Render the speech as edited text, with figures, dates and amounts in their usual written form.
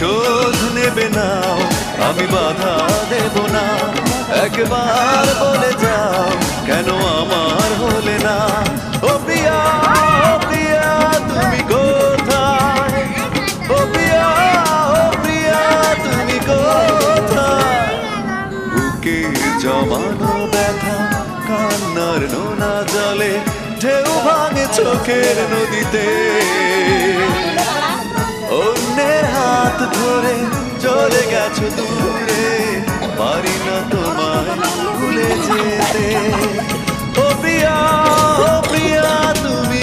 প্রতিশোধ নেবে না, আমি বাধা দেব না। একবার বলে যাও কেন আমার হলে না। ও প্রিয়া, ও প্রিয়া তুমি কোথায়? ও প্রিয়া, ও প্রিয়া তুমি কোথায়? বুকে জমানো ব্যথা কান্নার নোনা জলে ঢেউ ভাঙে চোখের নদীতে। অন্যের হাত ধরে চলে গেছো দূরে, পারি না তোমায় ভুলে যেতে। ও প্রিয়া, ও প্রিয়া তুমি